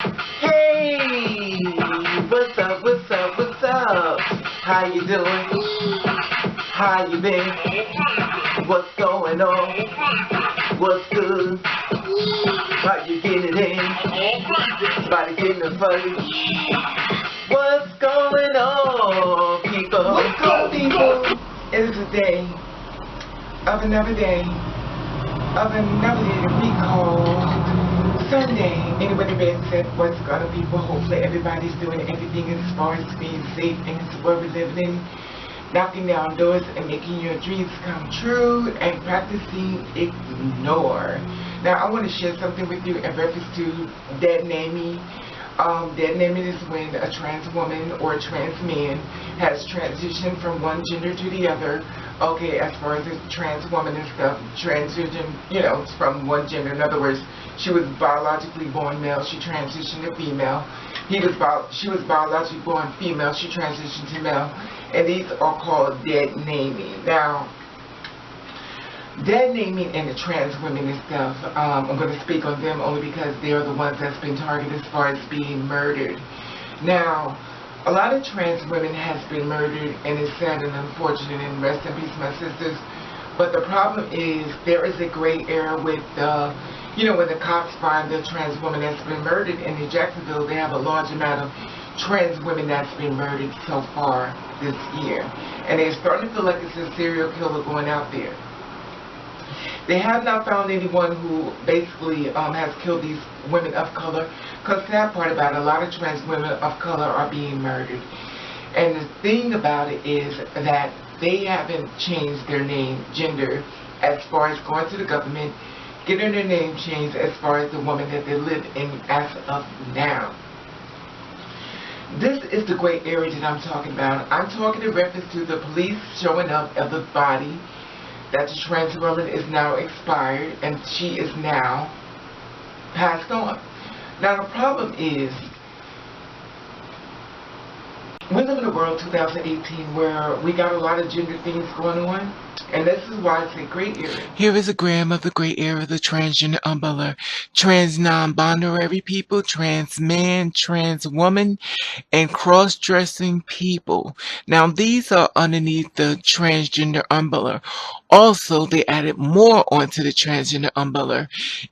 Hey, what's up, what's up, what's up? How you doing? How you been? What's going on? What's good? How you getting it in? Body getting the fuzzy. What's going on, people? What's up, people? It is a day of another day that we call Sunday. Anyway, the bed said, what's gonna be? Well, hopefully everybody's doing everything as far as being safe and it's where we're living in, knocking down doors and making your dreams come true and practicing ignore. Now, I want to share something with you in reference to dead naming. Dead naming is when a trans woman or a trans man has transitioned from one gender to the other. Okay, as far as a trans woman and stuff, transition, from one gender. In other words, she was biologically born male, she transitioned to female. She was biologically born female, she transitioned to male. And these are called dead naming. Now, dead naming and the trans women and stuff, I'm going to speak on them only because they're the ones that's been targeted as far as being murdered. Now, a lot of trans women has been murdered, and it's sad and unfortunate, and rest in peace, my sisters. But the problem is there is a gray area with when the cops find the trans woman that's been murdered, and in Jacksonville they have a large amount of trans women that's been murdered so far this year. And they're starting to feel like it's a serial killer going out there. They have not found anyone who basically has killed these women of color. Because the sad part about it, a lot of trans women of color are being murdered. And the thing about it is that they haven't changed their name, gender, as far as going to the government, getting their name changed as far as the woman that they live in as of now. This is the gray area that I'm talking about. I'm talking in reference to the police showing up of the body that the trans woman is now expired and she is now passed on. Now the problem is, we live in a world 2018 where we got a lot of gender things going on, and this is why it's a great area. Here is a gram of the gray area of the transgender umbrella. Trans non-binary people, trans man, trans woman, and cross-dressing people. Now these are underneath the transgender umbrella. Also, they added more onto the transgender umbrella.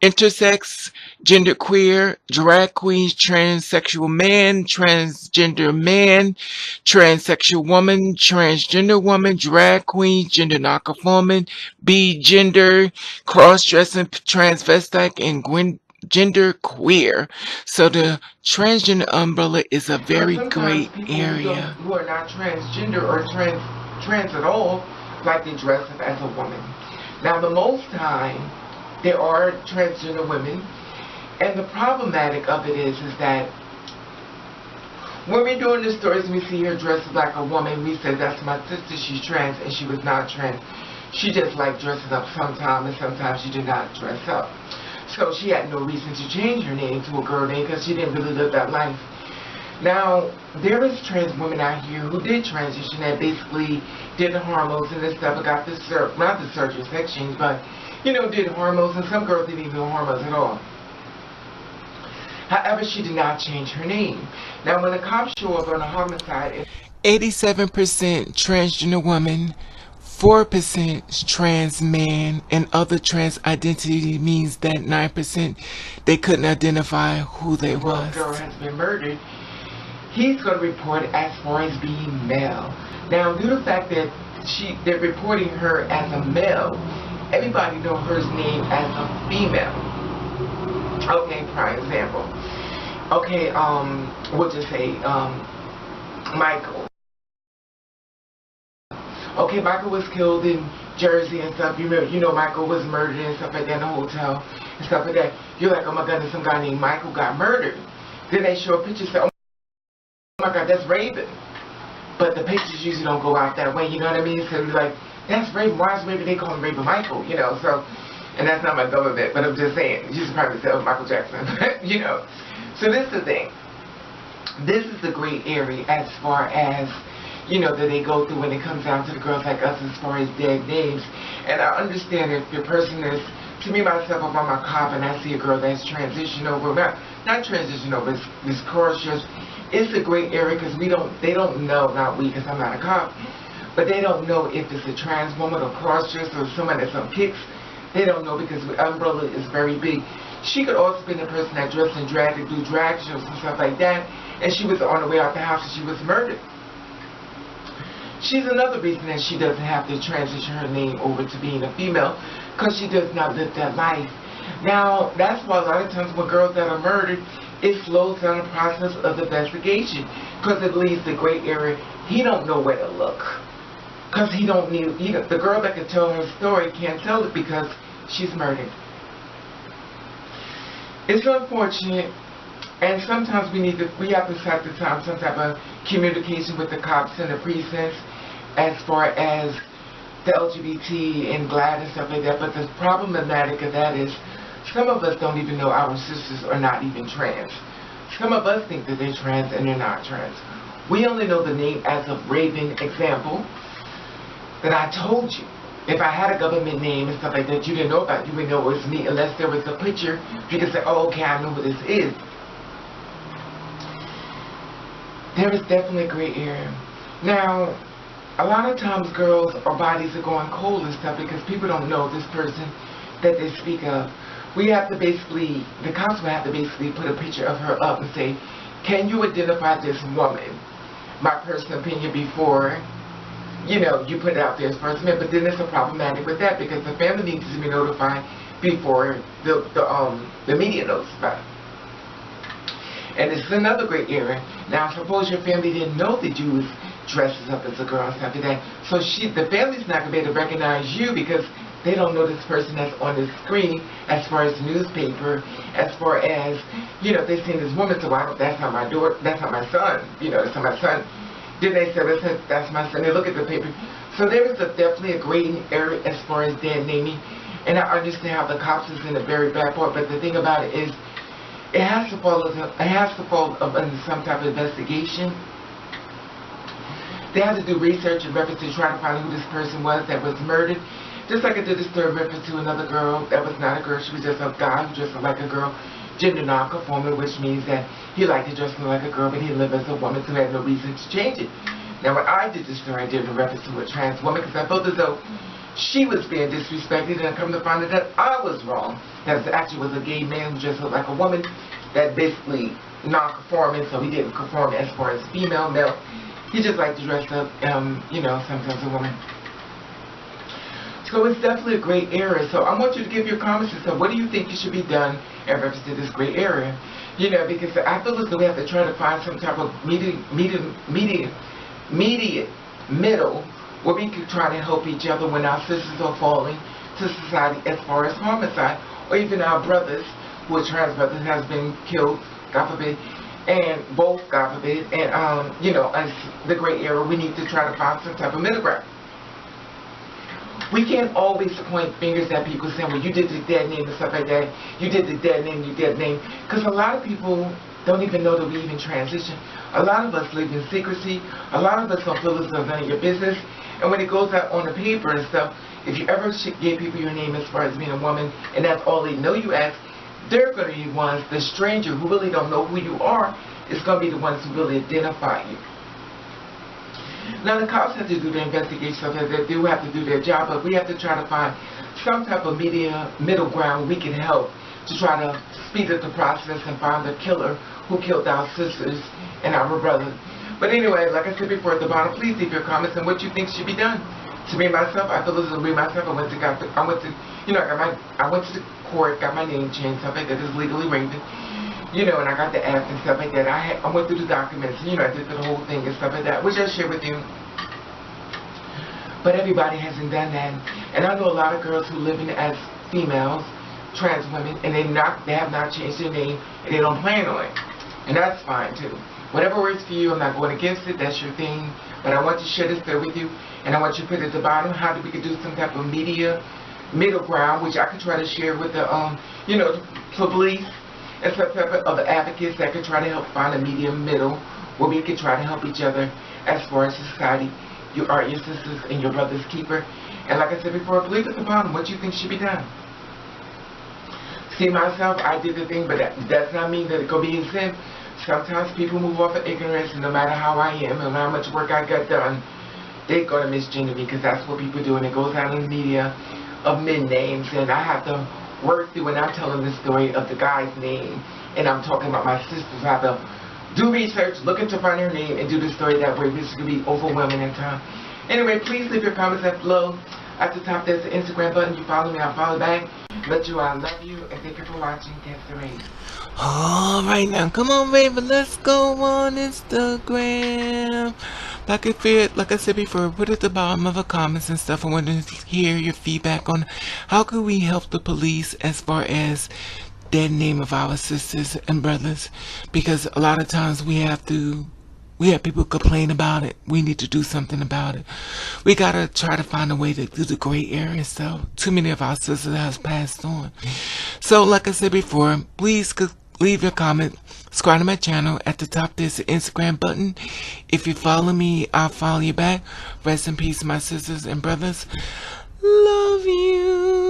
Intersex, genderqueer, drag queens, transsexual man, transgender man, transsexual woman, transgender woman, drag queen, gender nonconforming, B-gender, cross-dressing, transvestite, and gender queer. So the transgender umbrella is a very great area. Who are not transgender or trans at all, like they dress up as a woman. Now, the most time there are transgender women, and the problematic of it is that when we're doing the stories and we see her dressed like a woman, we say that's my sister, she's trans, and she was not trans. She just like dressing up sometimes, and sometimes she did not dress up. So she had no reason to change her name to a girl name because she didn't really live that life. Now, there is trans women out here who did transition that basically did the hormones and this stuff and got the not the surgery sections, but did hormones, and some girls didn't even do hormones at all. However, she did not change her name. Now, when the cops show up on a homicide, 87% transgender woman, 4% trans man, and other trans identity means that 9% they couldn't identify who they was. Girl has been murdered. He's going to report it as far as being male. Now, due to the fact that they're reporting her as a male, everybody knows her name as a female. Okay, prime example. Okay, we'll just say, Michael. Okay, Michael was killed in Jersey and stuff. You know Michael was murdered and stuff like that in a hotel and stuff like that. You're like, oh my goodness, some guy named Michael got murdered. Then they show a picture and say, oh my God, that's Raven. But the pictures usually don't go out that way, you know what I mean? So you're like, that's Raven. Why is Raven? They call him Raven Michael, so, and that's not my government, but I'm just saying, you should probably say, oh, Michael Jackson, So this is the thing. This is the gray area as far as, that they go through when it comes down to the girls like us as far as dead names. And I understand if the person is to me, myself, if I'm a cop and I see a girl that's transition over, not transition over, it's cross-dressed, it's a great area because they don't know, not we because I'm not a cop, but they don't know if it's a trans woman or cross-dressed or someone that's on kicks. They don't know because the umbrella is very big. She could also be the person that dressed in drag to do drag shows and stuff like that, and she was on the way out the house and she was murdered. She's another reason that she doesn't have to transition her name over to being a female, because she does not live that life. Now, that's why a lot of times when girls that are murdered, it slows down the process of the investigation, because it leaves the gray area. He don't know where to look, because the girl that can tell her story can't tell it because she's murdered. It's unfortunate, and sometimes we have to set the time some type of communication with the cops and the precincts as far as the LGBT and GLAAD and stuff like that. But the problematic of that is some of us don't even know our sisters are not even trans. Some of us think that they're trans and they're not trans. We only know the name as of Raven example that I told you. If I had a government name and stuff like that you didn't know about, you would know it was me unless there was a picture. You could say, oh, okay, I know who this is. There is definitely a gray area. Now, a lot of times girls or bodies are going cold and stuff because people don't know this person that they speak of. We have to basically, the cops will have to basically put a picture of her up and say, can you identify this woman? My personal opinion before, you know, you put it out there as first minute, but then there's a problematic with that because the family needs to be notified before the media knows about it. And this is another great area. Now, suppose your family didn't know that you was dresses up as a girl and stuff like that. So the family's not going to be able to recognize you because they don't know this person that's on the screen as far as the newspaper, as far as, you know, they've seen this woman, so that's not my daughter, that's not my son, you know, that's not my son. Then they say, that's my son. They look at the paper. So there is definitely a gray area as far as dead naming. And I understand how the cops is in a very bad part, but the thing about it is, it has to fall under some type of investigation. They have to do research and reference to try to find who this person was that was murdered. Just like I did this story reference to another girl that was not a girl. She was just a guy who dressed like a girl. Gender non-conforming, which means that he liked to dress like a girl, but he lived as a woman, so he had no reason to change it. Now, when I did this story, I did it in reference to a trans woman, because I felt as though she was being disrespected, and I come to find out that I was wrong. That actually was a gay man who dressed like a woman, that basically non-conforming, so he didn't conform as far as female, male. He just liked to dress up, you know, sometimes a woman. So it's definitely a great area. So I want you to give your comments and stuff. What do you think should be done in reference to this great area? You know, because I feel as though we have to try to find some type of medium middle where we can try to help each other when our sisters are falling to society as far as homicide, or even our brothers, who are trans brothers, has been killed, God forbid, and both, God forbid, and you know, as the great area, we need to try to find some type of middle ground. We can't always point fingers at people saying, well, you did the dead name and stuff like that. You did the dead name, you dead name. Because a lot of people don't even know that we even transition. A lot of us live in secrecy. A lot of us don't feel as though none of your business. And when it goes out on the paper and stuff, if you ever give people your name as far as being a woman, and that's all they know you as, they're going to be ones, the stranger who really don't know who you are, is going to be the ones who really identify you. Now, the cops have to do their investigation, so they do have to do their job, but we have to try to find some type of middle ground we can help to try to speed up the process and find the killer who killed our sisters and our brothers. But anyway, like I said before at the bottom, please leave your comments on what you think should be done. To me, myself, I feel as though I went to the court, got my name changed, stuff like that, is legally Raven. You know, and I got the app and stuff like that. I went through the documents, you know, I did the whole thing and stuff like that, which I share with you. But everybody hasn't done that. And I know a lot of girls who live in as females, trans women, and they have not changed their name, and they don't plan on it. And that's fine too. Whatever works for you, I'm not going against it, that's your thing. But I want to share this there with you, and I want you to put at the bottom how we could do some type of middle ground, which I could try to share with the, you know, police, and some type of other advocates that could try to help find a medium middle where we could try to help each other as far as society. You are your sisters and your brother's keeper. And like I said before, believe at the bottom what you think should be done. See, myself, I did the thing, but that does not mean that it could be a sin. Sometimes people move off of ignorance, and no matter how I am and how much work I got done, they're going to misgender me, because that's what people do, and it goes out in the media of men names, and I have to work through, and I'm telling the story of the guy's name, and I'm talking about my sisters. I have to do research, look into find her name, and do the story that way. This could be overwhelming at times. Anyway, please leave your comments down below. At the top, there's the Instagram button. You follow me, I follow back. Let you, I love you, and thank you for watching. Desiree. Alright now, come on Raven, let's go on Instagram. Like I said before, put at the bottom of the comments and stuff. I want to hear your feedback on how could we help the police as far as dead name of our sisters and brothers, because a lot of times we have people complain about it. We need to do something about it. We gotta try to find a way to do the gray area stuff. Too many of our sisters have passed on. So like I said before, please leave your comment, subscribe to my channel. At the top there's the Instagram button. If you follow me, I'll follow you back. Rest in peace, my sisters and brothers. Love you.